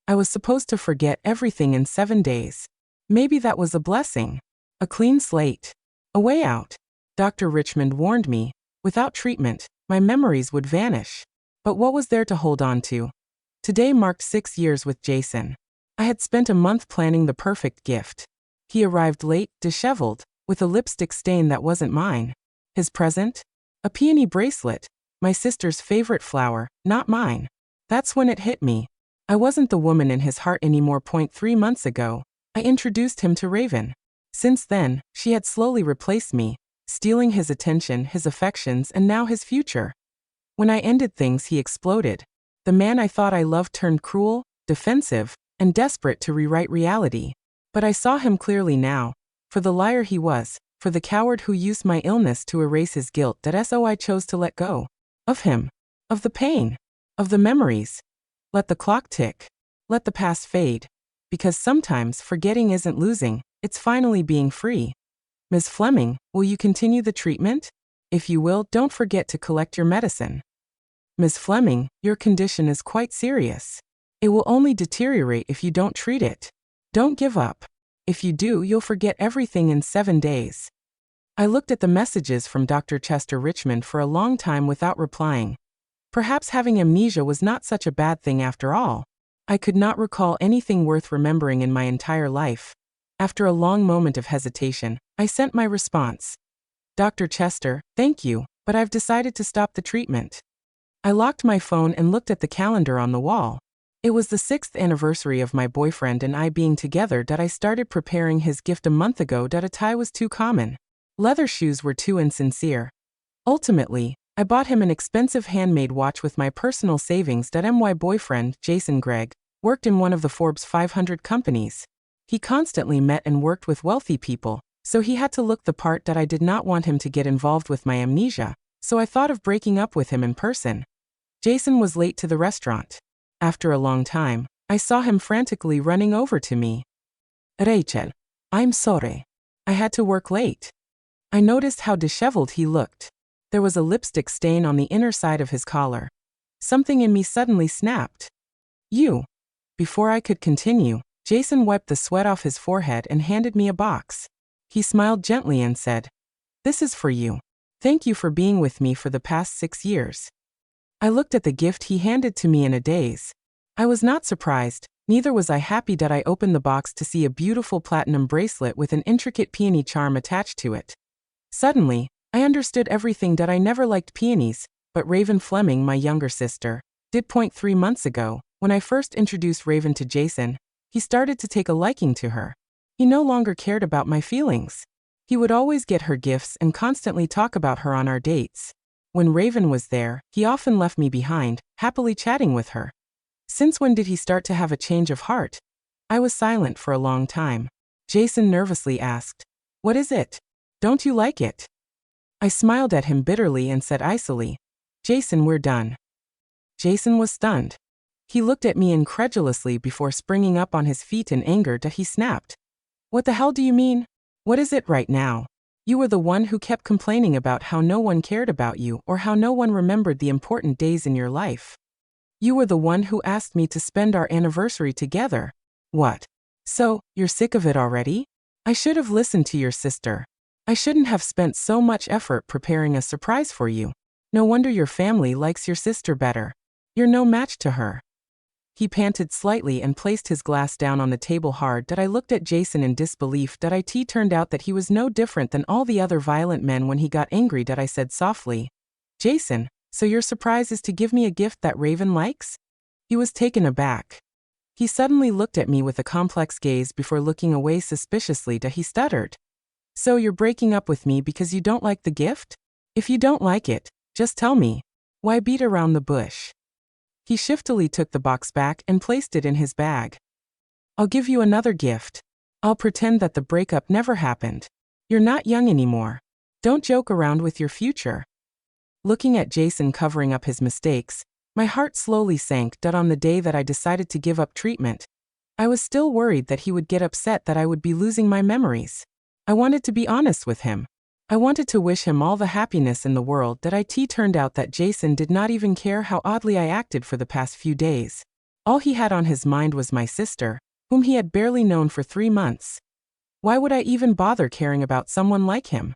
I was supposed to forget everything in 7 days. Maybe that was a blessing. A clean slate. A way out. Dr. Richmond warned me, without treatment, my memories would vanish. But what was there to hold on to? Today marked 6 years with Jason. I had spent a month planning the perfect gift. He arrived late, disheveled, with a lipstick stain that wasn't mine. His present? A peony bracelet, my sister's favorite flower, not mine. That's when it hit me. I wasn't the woman in his heart anymore. 3 months ago, I introduced him to Raven. Since then, she had slowly replaced me, stealing his attention, his affections, and now his future. When I ended things, he exploded. The man I thought I loved turned cruel, defensive, and desperate to rewrite reality. But I saw him clearly now, for the liar he was, for the coward who used my illness to erase his guilt. So I chose to let go. Of him. Of the pain. Of the memories. Let the clock tick. Let the past fade. Because sometimes forgetting isn't losing, it's finally being free. Ms. Fleming, will you continue the treatment? If you will, don't forget to collect your medicine. Ms. Fleming, your condition is quite serious. It will only deteriorate if you don't treat it. Don't give up. If you do, you'll forget everything in 7 days. I looked at the messages from Dr. Chester Richmond for a long time without replying. Perhaps having amnesia was not such a bad thing after all. I could not recall anything worth remembering in my entire life. After a long moment of hesitation, I sent my response. Dr. Chester, thank you, but I've decided to stop the treatment. I locked my phone and looked at the calendar on the wall. It was the 6th anniversary of my boyfriend and I being together. I started preparing his gift a month ago. A tie was too common. Leather shoes were too insincere. Ultimately, I bought him an expensive handmade watch with my personal savings. My boyfriend, Jason Gregg, worked in one of the Forbes 500 companies. He constantly met and worked with wealthy people, so he had to look the part. I did not want him to get involved with my amnesia, so I thought of breaking up with him in person. Jason was late to the restaurant. After a long time, I saw him frantically running over to me. Rachel, I'm sorry. I had to work late. I noticed how disheveled he looked. There was a lipstick stain on the inner side of his collar. Something in me suddenly snapped. You. Before I could continue, Jason wiped the sweat off his forehead and handed me a box. He smiled gently and said, "This is for you. Thank you for being with me for the past 6 years." I looked at the gift he handed to me in a daze. I was not surprised, neither was I happy. I opened the box to see a beautiful platinum bracelet with an intricate peony charm attached to it. Suddenly, I understood everything. I never liked peonies, but Raven Fleming, my younger sister, did. 3 months ago, when I first introduced Raven to Jason, he started to take a liking to her. He no longer cared about my feelings. He would always get her gifts and constantly talk about her on our dates. When Raven was there, he often left me behind, happily chatting with her. Since when did he start to have a change of heart? I was silent for a long time. Jason nervously asked, "What is it? Don't you like it?" I smiled at him bitterly and said icily, "Jason, we're done." Jason was stunned. He looked at me incredulously before springing up on his feet in anger. He snapped, "What the hell do you mean? What is it right now? You were the one who kept complaining about how no one cared about you or how no one remembered the important days in your life. You were the one who asked me to spend our anniversary together. What? So, you're sick of it already? I should have listened to your sister. I shouldn't have spent so much effort preparing a surprise for you. No wonder your family likes your sister better. You're no match to her." He panted slightly and placed his glass down on the table hard. I looked at Jason in disbelief. It turned out that he was no different than all the other violent men when he got angry. I said softly, "Jason, so your surprise is to give me a gift that Raven likes?" He was taken aback. He suddenly looked at me with a complex gaze before looking away suspiciously. He stuttered, "So you're breaking up with me because you don't like the gift? If you don't like it, just tell me. Why beat around the bush?" He shiftily took the box back and placed it in his bag. "I'll give you another gift. I'll pretend that the breakup never happened. You're not young anymore. Don't joke around with your future." Looking at Jason covering up his mistakes, my heart slowly sank. On the day that I decided to give up treatment, I was still worried that he would get upset that I would be losing my memories. I wanted to be honest with him. I wanted to wish him all the happiness in the world. It turned out that Jason did not even care how oddly I acted for the past few days. All he had on his mind was my sister, whom he had barely known for 3 months. Why would I even bother caring about someone like him?